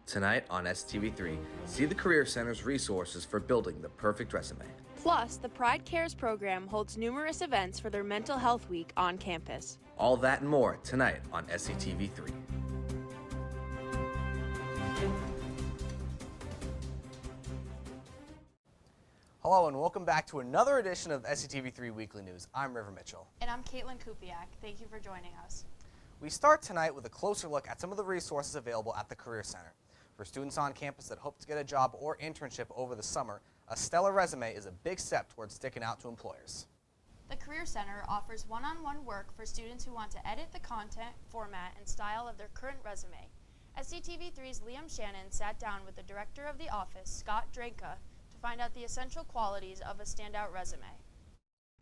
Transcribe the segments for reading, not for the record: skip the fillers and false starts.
Tonight on SCTV3, see the Career Center's resources for building the perfect resume. Plus, the Pride Cares program holds numerous events for their Mental Health Week on campus. All that and more tonight on SCTV3. Hello and welcome back to another edition of SCTV3 Weekly News. I'm River Mitchell. And I'm Kaitlyn Kupiec. Thank you for joining us. We start tonight with a closer look at some of the resources available at the Career Center. For students on campus that hope to get a job or internship over the summer, a stellar resume is a big step towards sticking out to employers. The Career Center offers one-on-one work for students who want to edit the content, format, and style of their current resume. SCTV3's Liam Shannon sat down with the director of the office, Scott Dranka, to find out the essential qualities of a standout resume.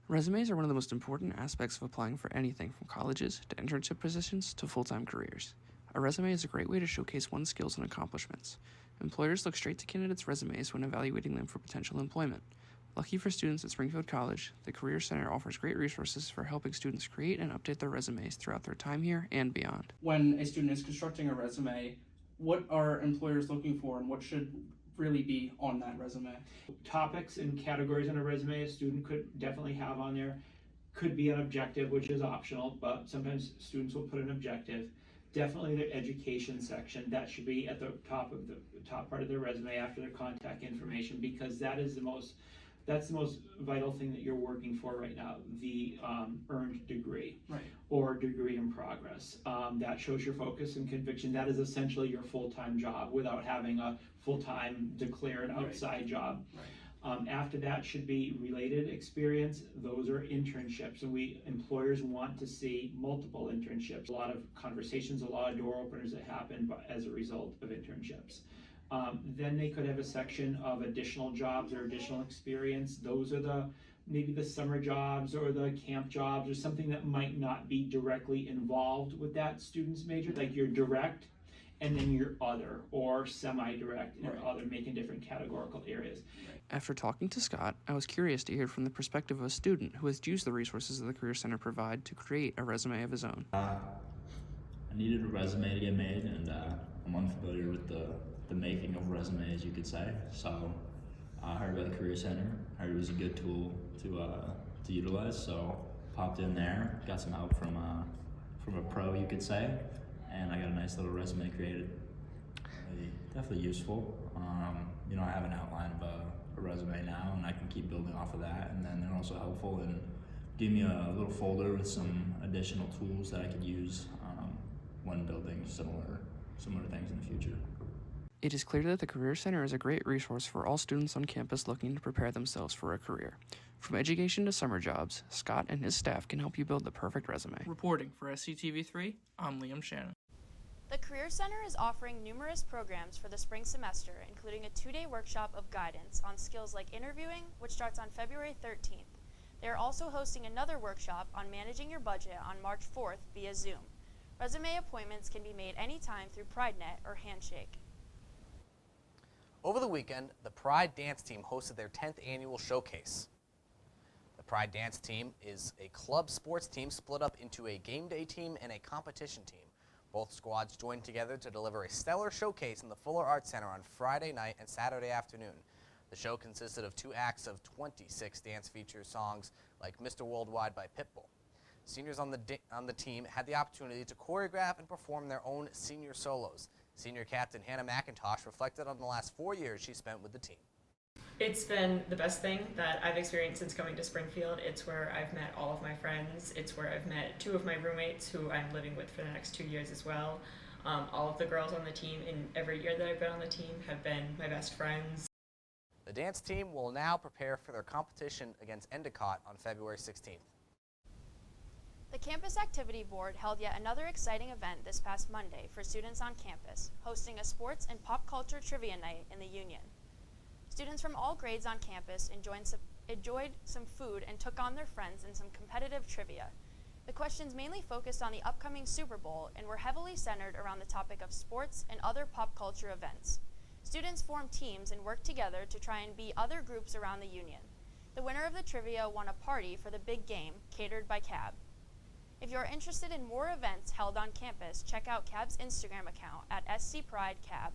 Resumes are one of the most important aspects of applying for anything from colleges to internship positions to full-time careers. A resume is a great way to showcase one's skills and accomplishments. Employers look straight to candidates' resumes when evaluating them for potential employment. Lucky for students at Springfield College, the Career Center offers great resources for helping students create and update their resumes throughout their time here and beyond. When a student is constructing a resume, what are employers looking for and what should really be on that resume? Topics and categories on a resume a student could definitely have on there. Could be an objective, which is optional, but sometimes students will put an objective. Definitely their education section, that should be at the top of the top part of their resume after their contact information, because that's the most vital thing that you're working for right now, the earned degree, Right. or degree in progress. That shows your focus and conviction. That is essentially your full-time job without having a full-time declared outside job. Right. After that should be related experience. Those are internships, and employers want to see multiple internships. A lot of conversations, a lot of door openers that happen as a result of internships. Then they could have a section of additional jobs or additional experience. Those are maybe the summer jobs or the camp jobs or something that might not be directly involved with that student's major, like your direct and then your other or semi-direct and Right. other, making different categorical areas. After talking to Scott, I was curious to hear from the perspective of a student who has used the resources that the Career Center provide to create a resume of his own. I needed a resume to get made, and I'm unfamiliar with the making of resumes, you could say. So I heard about the Career Center. I heard it was a good tool to utilize. So popped in there, got some help from a pro, you could say, and I got a nice little resume created. Definitely useful. I have an outline of a resume now, and I can keep building off of that. And then they're also helpful in giving me a little folder with some additional tools that I could use when building similar things in the future. It is clear that the Career Center is a great resource for all students on campus looking to prepare themselves for a career. From education to summer jobs, Scott and his staff can help you build the perfect resume. Reporting for SCTV3, I'm Liam Shannon. The Career Center is offering numerous programs for the spring semester, including a 2-day workshop of guidance on skills like interviewing, which starts on February 13th. They are also hosting another workshop on managing your budget on March 4th via Zoom. Resume appointments can be made anytime through PrideNet or Handshake. Over the weekend, the Pride Dance Team hosted their 10th annual showcase. The Pride Dance Team is a club sports team split up into a game day team and a competition team. Both squads joined together to deliver a stellar showcase in the Fuller Arts Center on Friday night and Saturday afternoon. The show consisted of 2 acts of 26 dance feature songs like Mr. Worldwide by Pitbull. Seniors on the team had the opportunity to choreograph and perform their own senior solos. Senior captain Hannah McIntosh reflected on the last 4 years she spent with the team. It's been the best thing that I've experienced since coming to Springfield. It's where I've met all of my friends. It's where I've met 2 of my roommates who I'm living with for the next 2 years as well. All of the girls on the team in every year that I've been on the team have been my best friends. The dance team will now prepare for their competition against Endicott on February 16th. The Campus Activity Board held yet another exciting event this past Monday for students on campus, hosting a sports and pop culture trivia night in the Union. Students from all grades on campus enjoyed some food and took on their friends in some competitive trivia. The questions mainly focused on the upcoming Super Bowl and were heavily centered around the topic of sports and other pop culture events. Students formed teams and worked together to try and beat other groups around the Union. The winner of the trivia won a party for the big game, catered by CAB. If you are interested in more events held on campus, check out CAB's Instagram account at SCPrideCAB.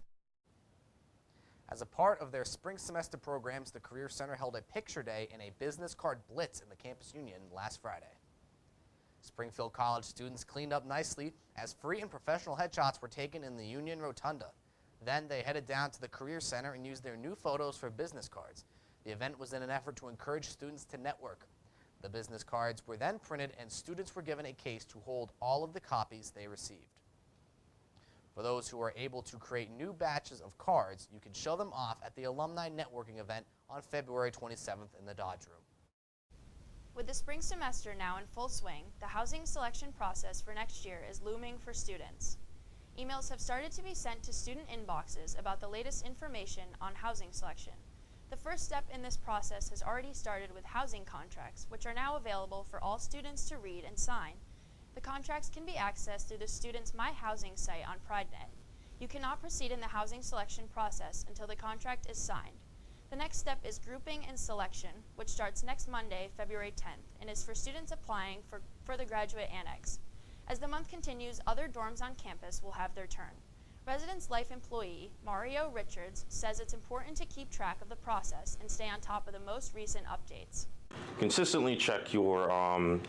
As a part of their spring semester programs, the Career Center held a picture day and a business card blitz in the Campus Union last Friday. Springfield College students cleaned up nicely as free and professional headshots were taken in the Union Rotunda. Then they headed down to the Career Center and used their new photos for business cards. The event was in an effort to encourage students to network. The business cards were then printed and students were given a case to hold all of the copies they received. For those who are able to create new batches of cards, you can show them off at the Alumni Networking event on February 27th in the Dodge Room. With the spring semester now in full swing, the housing selection process for next year is looming for students. Emails have started to be sent to student inboxes about the latest information on housing selection. The first step in this process has already started with housing contracts, which are now available for all students to read and sign. The contracts can be accessed through the student's My Housing site on PrideNet. You cannot proceed in the housing selection process until the contract is signed. The next step is grouping and selection, which starts next Monday, February 10th, and is for students applying for the graduate annex. As the month continues, other dorms on campus will have their turn. Residence Life employee Mario Richards says it's important to keep track of the process and stay on top of the most recent updates. Consistently check your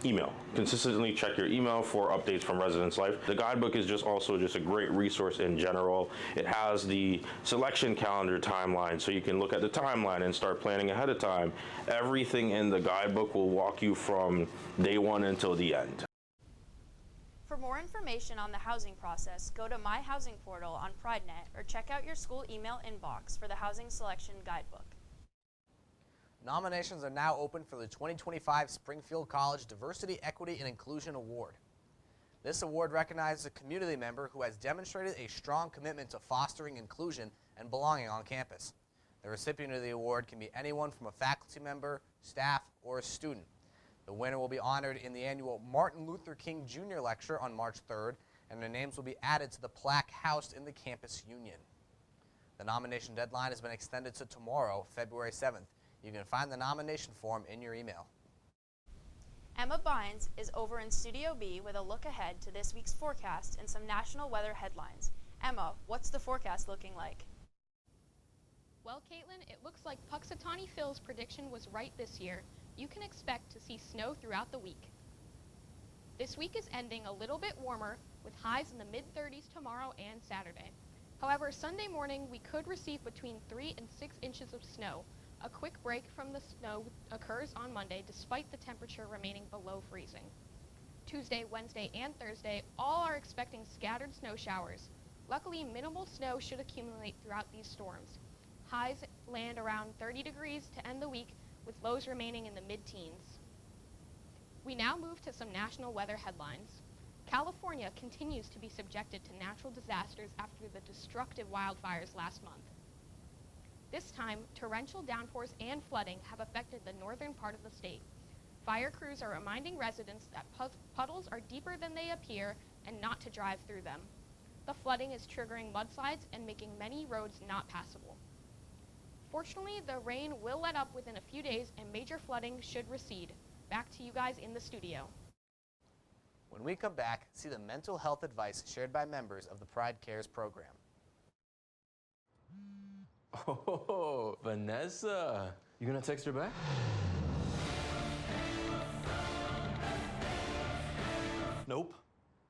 email. Consistently check your email for updates from Residence Life. The guidebook is just a great resource in general. It has the selection calendar timeline, so you can look at the timeline and start planning ahead of time. Everything in the guidebook will walk you from day one until the end. For more information on the housing process, go to My Housing portal on PrideNet or check out your school email inbox for the housing selection guidebook. Nominations are now open for the 2025 Springfield College Diversity, Equity, and Inclusion Award. This award recognizes a community member who has demonstrated a strong commitment to fostering inclusion and belonging on campus. The recipient of the award can be anyone from a faculty member, staff, or a student. The winner will be honored in the annual Martin Luther King Jr. Lecture on March 3rd, and their names will be added to the plaque housed in the Campus Union. The nomination deadline has been extended to tomorrow, February 7th. You can find the nomination form in your email. Emma Bynes is over in Studio B with a look ahead to this week's forecast and some national weather headlines. Emma, what's the forecast looking like? Well, Kaitlyn, it looks like Puxatawny Phil's prediction was right this year. You can expect to see snow throughout the week. This week is ending a little bit warmer with highs in the mid-30s tomorrow and Saturday. However, Sunday morning we could receive between 3 and 6 inches of snow. A quick break from the snow occurs on Monday despite the temperature remaining below freezing. Tuesday, Wednesday, and Thursday all are expecting scattered snow showers. Luckily, minimal snow should accumulate throughout these storms. Highs land around 30 degrees to end the week, with lows remaining in the mid-teens. We now move to some national weather headlines. California continues to be subjected to natural disasters after the destructive wildfires last month. This time, torrential downpours and flooding have affected the northern part of the state. Fire crews are reminding residents that puddles are deeper than they appear and not to drive through them. The flooding is triggering mudslides and making many roads not passable. Fortunately, the rain will let up within a few days and major flooding should recede. Back to you guys in the studio. When we come back, see the mental health advice shared by members of the Pride Cares program. Oh, Vanessa. You gonna text her back? Nope.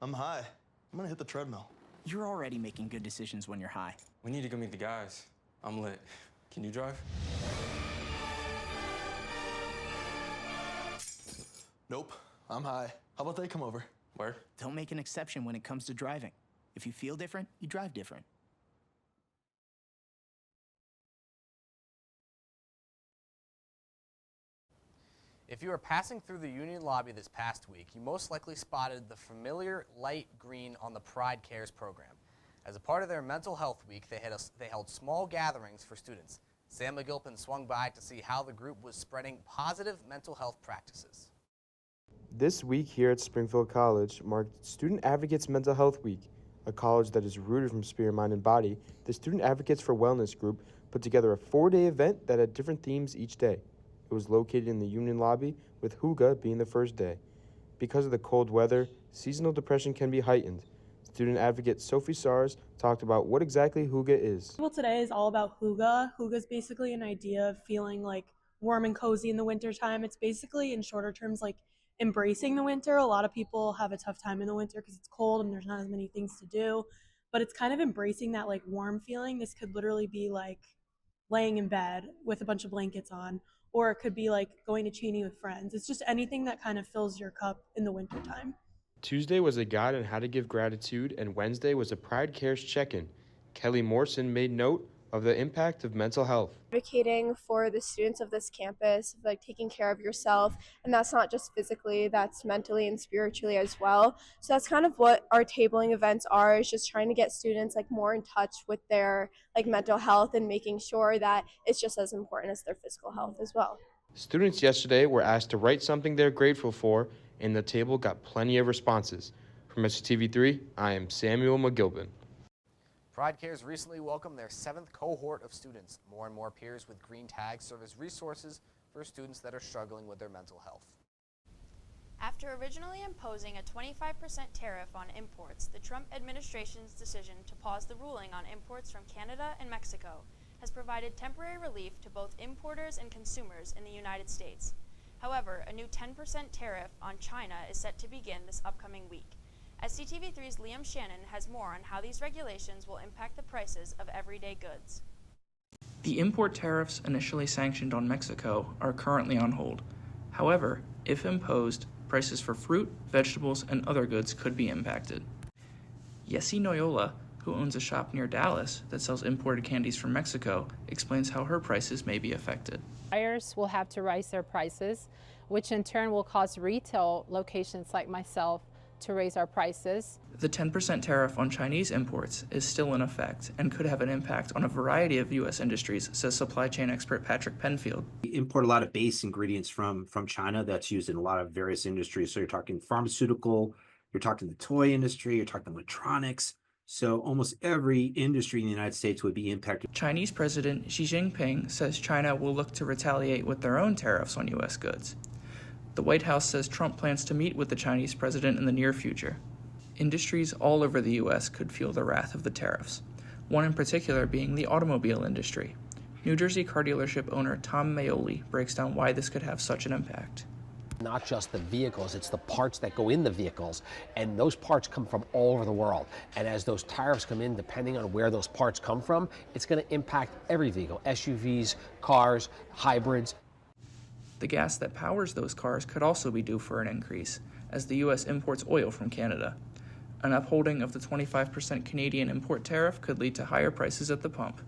I'm high. I'm gonna hit the treadmill. You're already making good decisions when you're high. We need to go meet the guys. I'm lit. Can you drive? Nope. I'm high. How about they come over? Where? Don't make an exception when it comes to driving. If you feel different, you drive different. If you were passing through the Union lobby this past week, you most likely spotted the familiar light green on the Pride Cares program. As a part of their mental health week, they held small gatherings for students. Sam McGilpin swung by to see how the group was spreading positive mental health practices. This week here at Springfield College marked Student Advocates Mental Health Week. A college that is rooted from spirit, mind, and body, the Student Advocates for Wellness group put together a 4-day event that had different themes each day. It was located in the Union lobby, with Hygge being the first day. Because of the cold weather, seasonal depression can be heightened. Student advocate Sophie Sars talked about what exactly hygge is. Well, today is all about hygge. Hygge is basically an idea of feeling like warm and cozy in the wintertime. It's basically, in shorter terms, like embracing the winter. A lot of people have a tough time in the winter because it's cold and there's not as many things to do, but it's kind of embracing that like warm feeling. This could literally be like laying in bed with a bunch of blankets on, or it could be like going to Cheney with friends. It's just anything that kind of fills your cup in the wintertime. Tuesday was a guide on how to give gratitude, and Wednesday was a Pride Cares check-in. Kelly Morrison made note of the impact of mental health. Advocating for the students of this campus, like taking care of yourself, and that's not just physically, that's mentally and spiritually as well. So that's kind of what our tabling events are, is just trying to get students like more in touch with their like mental health and making sure that it's just as important as their physical health as well. Students yesterday were asked to write something they're grateful for, and the table got plenty of responses. From SCTV3, I am Samuel McGilbin. Pride Cares recently welcomed their 7th cohort of students. More and more peers with green tags serve as resources for students that are struggling with their mental health. After originally imposing a 25% tariff on imports, the Trump administration's decision to pause the ruling on imports from Canada and Mexico has provided temporary relief to both importers and consumers in the United States. However, a new 10% tariff on China is set to begin this upcoming week. SCTV3's Liam Shannon has more on how these regulations will impact the prices of everyday goods. The import tariffs initially sanctioned on Mexico are currently on hold. However, if imposed, prices for fruit, vegetables, and other goods could be impacted. Yessi Noyola, who owns a shop near Dallas that sells imported candies from Mexico, explains how her prices may be affected. Buyers will have to raise their prices, which in turn will cause retail locations like myself to raise our prices. The 10% tariff on Chinese imports is still in effect and could have an impact on a variety of U.S. industries, says supply chain expert Patrick Penfield. We import a lot of base ingredients from China that's used in a lot of various industries. So you're talking pharmaceutical, you're talking the toy industry, you're talking electronics. So almost every industry in the United States would be impacted. Chinese President Xi Jinping says China will look to retaliate with their own tariffs on U.S. goods. The White House says Trump plans to meet with the Chinese president in the near future. Industries all over the U.S. could feel the wrath of the tariffs, one in particular being the automobile industry. New Jersey car dealership owner Tom Maioli breaks down why this could have such an impact. Not just the vehicles, it's the parts that go in the vehicles, and those parts come from all over the world. And as those tariffs come in, depending on where those parts come from, it's going to impact every vehicle, SUVs, cars, hybrids. The gas that powers those cars could also be due for an increase, as the U.S. imports oil from Canada. An upholding of the 25% Canadian import tariff could lead to higher prices at the pump.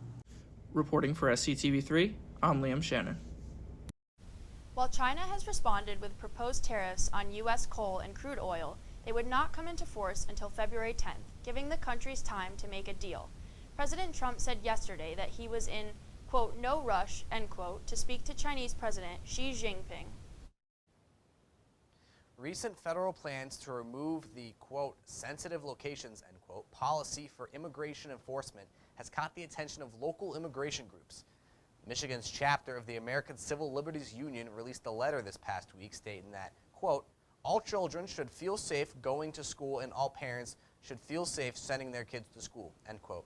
Reporting for SCTV3, I'm Liam Shannon. While China has responded with proposed tariffs on U.S. coal and crude oil, they would not come into force until February 10th, giving the countries time to make a deal. President Trump said yesterday that he was in, quote, no rush, end quote, to speak to Chinese President Xi Jinping. Recent federal plans to remove the, quote, sensitive locations, end quote, policy for immigration enforcement has caught the attention of local immigration groups. Michigan's chapter of the American Civil Liberties Union released a letter this past week stating that, quote, all children should feel safe going to school and all parents should feel safe sending their kids to school, end quote.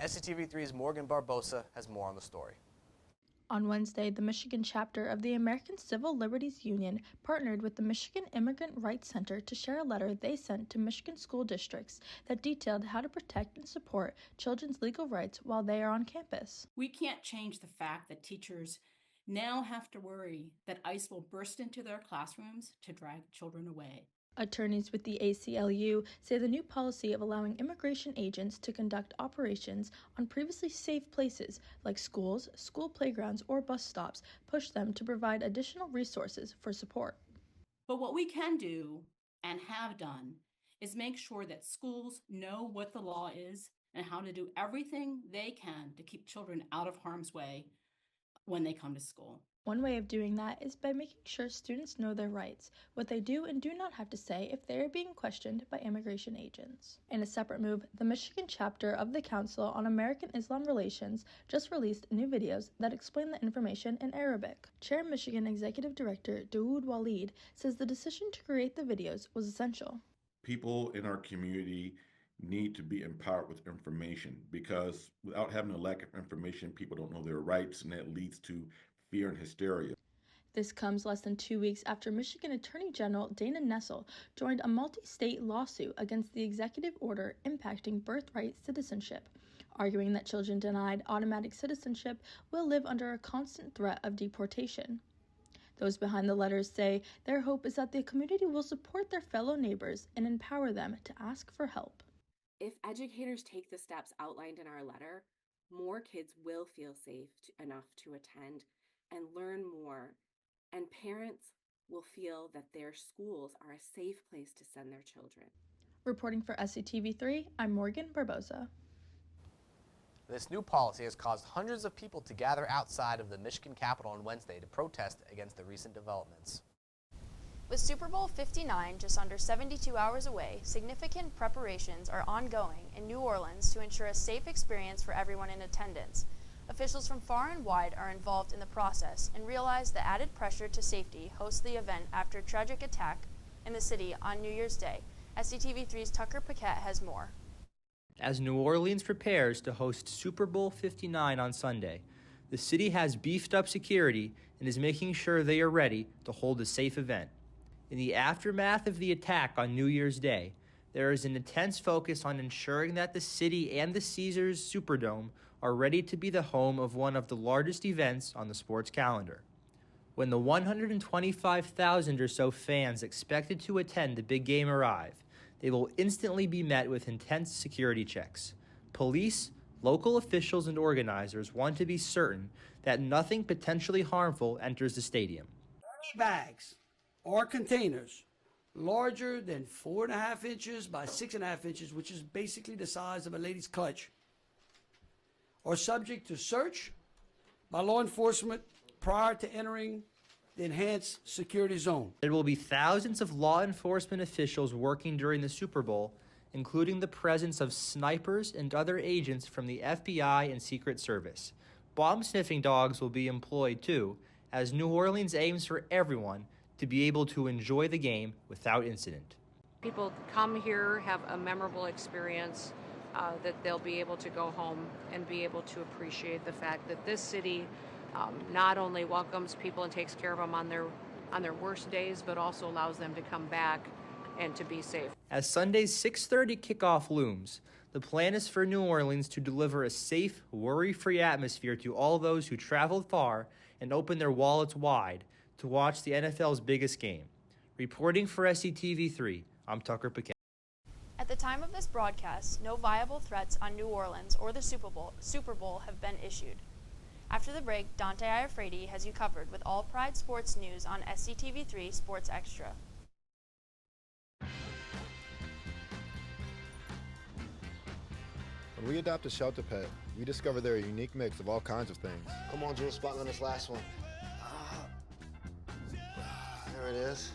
SCTV3's Morgan Barbosa has more on the story. On Wednesday, the Michigan chapter of the American Civil Liberties Union partnered with the Michigan Immigrant Rights Center to share a letter they sent to Michigan school districts that detailed how to protect and support children's legal rights while they are on campus. We can't change the fact that teachers now have to worry that ICE will burst into their classrooms to drag children away. Attorneys with the ACLU say the new policy of allowing immigration agents to conduct operations on previously safe places like schools, school playgrounds, or bus stops push them to provide additional resources for support. But what we can do and have done is make sure that schools know what the law is and how to do everything they can to keep children out of harm's way when they come to school. One way of doing that is by making sure students know their rights, what they do and do not have to say if they are being questioned by immigration agents. In a separate move, the Michigan chapter of the Council on American-Islam Relations just released new videos that explain the information in Arabic. Chair Michigan Executive Director Dawood Walid says the decision to create the videos was essential. People in our community need to be empowered with information, because without having a lack of information, people don't know their rights, and that leads to fear and hysteria. This comes less than 2 weeks after Michigan Attorney General Dana Nessel joined a multi-state lawsuit against the executive order impacting birthright citizenship, arguing that children denied automatic citizenship will live under a constant threat of deportation. Those behind the letters say their hope is that the community will support their fellow neighbors and empower them to ask for help. If educators take the steps outlined in our letter, more kids will feel safe enough to attend and learn more, and parents will feel that their schools are a safe place to send their children. Reporting for SCTV3, I'm Morgan Barbosa. This new policy has caused hundreds of people to gather outside of the Michigan Capitol on Wednesday to protest against the recent developments. With Super Bowl 59 just under 72 hours away, significant preparations are ongoing in New Orleans to ensure a safe experience for everyone in attendance. Officials from far and wide are involved in the process and realize the added pressure to safety hosts the event after a tragic attack in the city on New Year's Day. SCTV3's Tucker Paquette has more. As New Orleans prepares to host Super Bowl 59 on Sunday, the city has beefed up security and is making sure they are ready to hold a safe event. In the aftermath of the attack on New Year's Day, there is an intense focus on ensuring that the city and the Caesars Superdome are ready to be the home of one of the largest events on the sports calendar. When the 125,000 or so fans expected to attend the big game arrive, they will instantly be met with intense security checks. Police, local officials, and organizers want to be certain that nothing potentially harmful enters the stadium. Bags or containers larger than 4.5 inches by 6.5 inches, which is basically the size of a lady's clutch, are subject to search by law enforcement prior to entering the enhanced security zone. There will be thousands of law enforcement officials working during the Super Bowl, including the presence of snipers and other agents from the FBI and Secret Service. Bomb-sniffing dogs will be employed too, as New Orleans aims for everyone to be able to enjoy the game without incident. People come here, have a memorable experience, that they'll be able to go home and be able to appreciate the fact that this city not only welcomes people and takes care of them on their worst days, but also allows them to come back and to be safe. As Sunday's 6:30 kickoff looms, the plan is for New Orleans to deliver a safe, worry-free atmosphere to all those who traveled far and opened their wallets wide to watch the NFL's biggest game. Reporting for SCTV3, I'm Tucker Paquette. At the time of this broadcast, no viable threats on New Orleans or the Super Bowl have been issued. After the break, Dante Iafredi has you covered with all Pride sports news on SCTV3 Sports Extra. When we adopt a shelter pet, we discover they're a unique mix of all kinds of things. Come on, Jules, spotlight on this last one. There it is.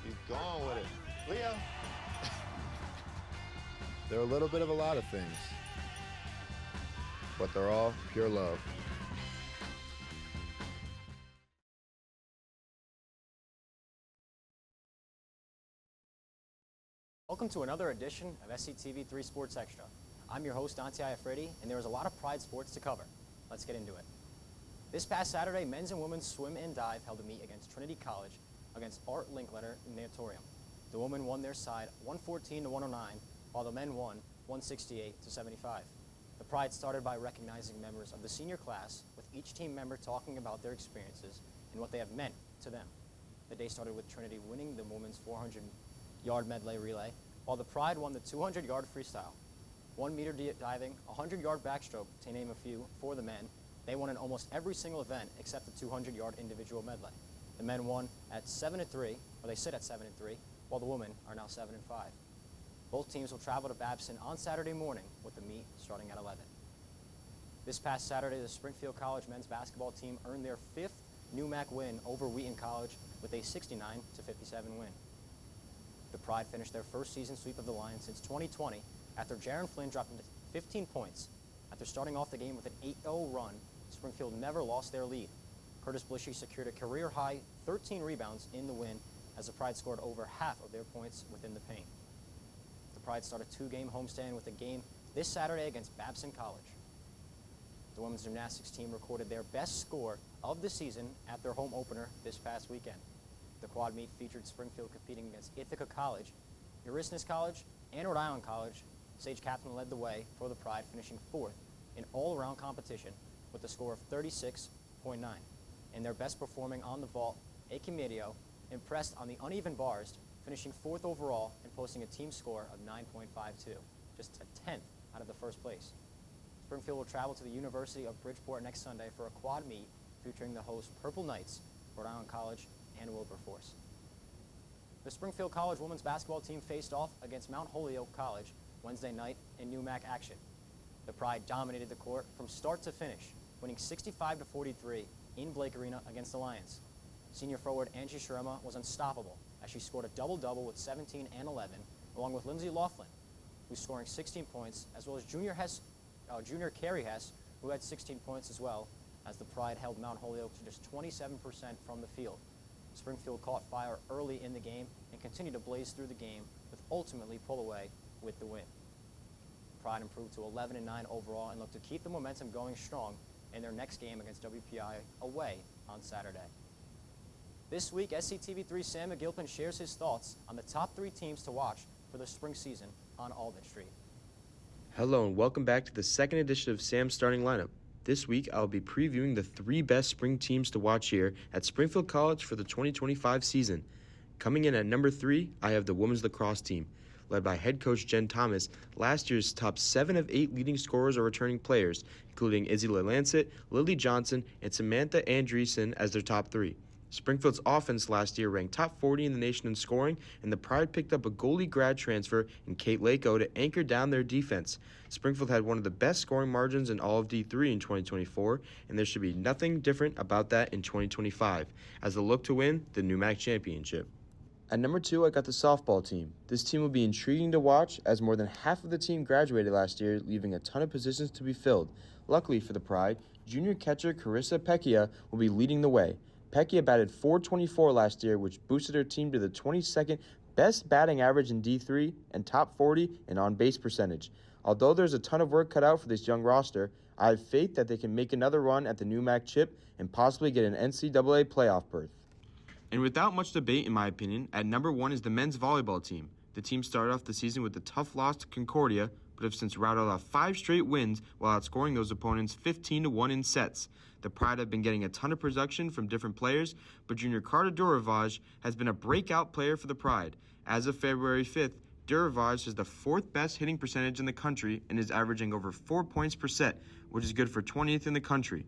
Keep going with it. Leo. They're a little bit of a lot of things, but they're all pure love. Welcome to another edition of SCTV3 Sports Extra. I'm your host, Dante Iafredi, and there is a lot of Pride sports to cover. Let's get into it. This past Saturday, men's and women's swim and dive held a meet against Trinity College against Art Linkletter in the Auditorium. The women won their side 114 to 109, while the men won 168 to 75. The Pride started by recognizing members of the senior class, with each team member talking about their experiences and what they have meant to them. The day started with Trinity winning the women's 400-yard medley relay, while the Pride won the 200-yard freestyle. 1-meter diving, 100-yard backstroke, to name a few, for the men. They won in almost every single event except the 200-yard individual medley. The men won at 7-3, or they sit at 7-3, while the women are now 7-5. Both teams will travel to Babson on Saturday morning, with the meet starting at 11. This past Saturday, the Springfield College men's basketball team earned their 5th NEWMAC win over Wheaton College with a 69-57 win. The Pride finished their first season sweep of the Lions since 2020 after Jaron Flynn dropped 15 points. After starting off the game with an 8-0 run, Springfield never lost their lead. Curtis Blishy secured a career-high 13 rebounds in the win, as the Pride scored over half of their points within the paint. The Pride started a 2-game homestand with a game this Saturday against Babson College. The women's gymnastics team recorded their best score of the season at their home opener this past weekend. The quad meet featured Springfield competing against Ithaca College, Erasmus College, and Rhode Island College. Sage Kaitlyn led the way for the Pride, finishing 4th in all-around competition with a score of 36.9. In their best performing on the vault, Aiken Medio impressed on the uneven bars, finishing 4th overall and posting a team score of 9.52, just a 10th out of the first place. Springfield will travel to the University of Bridgeport next Sunday for a quad meet featuring the host Purple Knights, Rhode Island College, and Wilberforce. The Springfield College women's basketball team faced off against Mount Holyoke College Wednesday night in NUMAC action. The Pride dominated the court from start to finish, winning 65-43 in Blake Arena against the Lions. Senior forward Angie Sharema was unstoppable as she scored a double-double with 17 and 11, along with Lindsay Laughlin, who's scoring 16 points, as well as junior Carrie Hess, who had 16 points as well, as the Pride held Mount Holyoke to just 27% from the field. Springfield caught fire early in the game and continued to blaze through the game, with ultimately pull away with the win. Pride improved to 11-9 overall and look to keep the momentum going strong in their next game against WPI away on Saturday. This week, SCTV3 Sam McGilpin shares his thoughts on the top 3 teams to watch for the spring season on Albin Street. Hello and welcome back to the second edition of Sam's Starting Lineup. This week, I'll be previewing the 3 best spring teams to watch here at Springfield College for the 2025 season. Coming in at number 3, I have the women's lacrosse team. Led by head coach Jen Thomas, last year's top 7 of 8 leading scorers are returning players, including Izzy LeLancet, Lily Johnson, and Samantha Andreessen as their top 3. Springfield's offense last year ranked top 40 in the nation in scoring, and the Pride picked up a goalie grad transfer in Kate Lako to anchor down their defense. Springfield had one of the best scoring margins in all of D3 in 2024, and there should be nothing different about that in 2025, as they look to win the NUMAC championship. At number 2, I got the softball team. This team will be intriguing to watch, as more than half of the team graduated last year, leaving a ton of positions to be filled. Luckily for the Pride, junior catcher Carissa Pecchia will be leading the way. Pecchia batted .424 last year, which boosted her team to the 22nd best batting average in D3 and top 40 in on-base percentage. Although there's a ton of work cut out for this young roster, I have faith that they can make another run at the NUMAC chip and possibly get an NCAA playoff berth. And without much debate, in my opinion, at number 1 is the men's volleyball team. The team started off the season with a tough loss to Concordia, but have since routed off 5 straight wins while outscoring those opponents 15-1 in sets. The Pride have been getting a ton of production from different players, but junior Carter Duravage has been a breakout player for the Pride. As of February 5th, Duravage has the 4th best hitting percentage in the country and is averaging over 4 points per set, which is good for 20th in the country.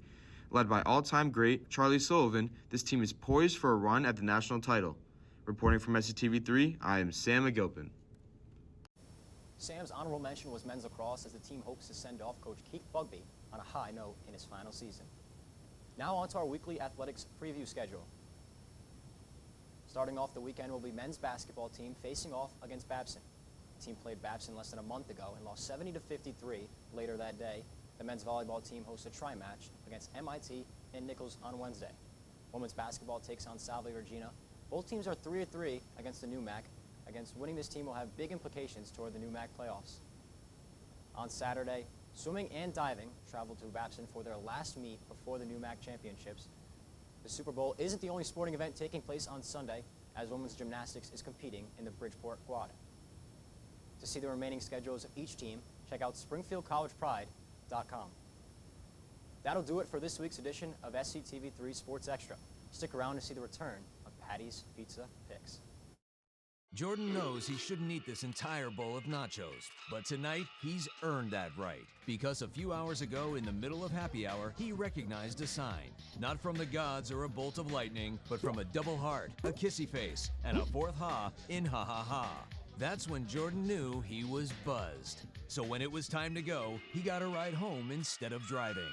Led by all-time great Charlie Sullivan, this team is poised for a run at the national title. Reporting from SCTV3, I am Sam McGilpin. Sam's honorable mention was men's lacrosse, as the team hopes to send off Coach Keith Bugby on a high note in his final season. Now on to our weekly athletics preview schedule. Starting off the weekend will be men's basketball team facing off against Babson. The team played Babson less than a month ago and lost 70-53 later that day. The men's volleyball team hosts a tri-match against MIT and Nichols on Wednesday. Women's basketball takes on Salve Regina. Both teams are 3-3 against the NUMAC. Against winning this team will have big implications toward the NUMAC playoffs. On Saturday, swimming and diving travel to Babson for their last meet before the NUMAC championships. The Super Bowl isn't the only sporting event taking place on Sunday, as women's gymnastics is competing in the Bridgeport Quad. To see the remaining schedules of each team, check out SpringfieldCollegePride.com. That'll do it for this week's edition of SCTV3 Sports Extra. Stick around to see the return of Patty's Pizza Picks. Jordan knows he shouldn't eat this entire bowl of nachos, but tonight he's earned that right, because a few hours ago in the middle of happy hour, he recognized a sign, not from the gods or a bolt of lightning, but from a double heart, a kissy face, and a 4th ha in ha ha ha. That's when Jordan knew he was buzzed. So when it was time to go, he got a ride home instead of driving.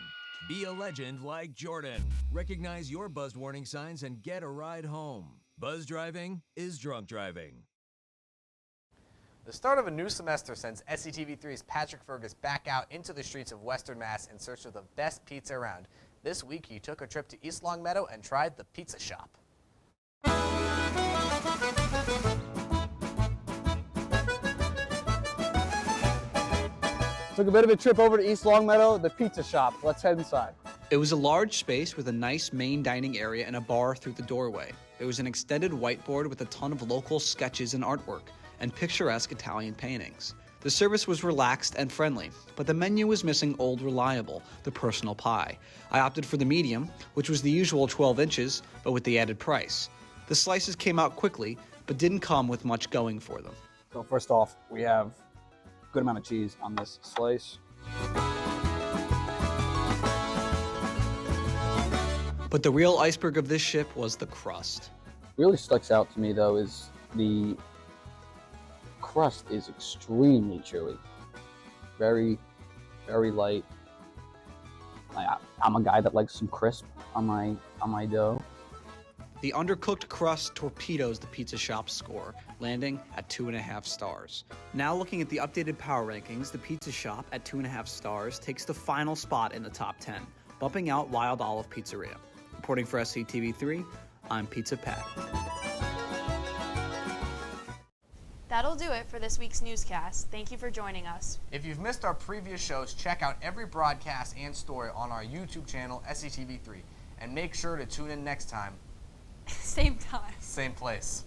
Be a legend like Jordan. Recognize your buzzed warning signs and get a ride home. Buzz driving is drunk driving. The start of a new semester sends SCTV3's Patrick Fergus back out into the streets of Western Mass in search of the best pizza around. This week, he took a trip to East Longmeadow and tried the Pizza Shop. Took a bit of a trip over to East Longmeadow, the pizza shop. Let's head inside. It was a large space with a nice main dining area and a bar through the doorway. There was an extended whiteboard with a ton of local sketches and artwork, and picturesque Italian paintings. The service was relaxed and friendly, but the menu was missing Old Reliable, the personal pie. I opted for the medium, which was the usual 12 inches, but with the added price. The slices came out quickly, but didn't come with much going for them. So first off, we have a good amount of cheese on this slice. But the real iceberg of this ship was the crust. Really sticks out to me though is the crust is extremely chewy. Very, very light. I'm a guy that likes some crisp on my dough. The undercooked crust torpedoes the pizza shop's score, landing at 2.5 stars. Now looking at the updated power rankings, the pizza shop at 2.5 stars takes the final spot in the top 10, bumping out Wild Olive Pizzeria. Reporting for SCTV3, I'm Pizza Pat. That'll do it for this week's newscast. Thank you for joining us. If you've missed our previous shows, check out every broadcast and story on our YouTube channel, SCTV3, and make sure to tune in next time. Same time. Same place.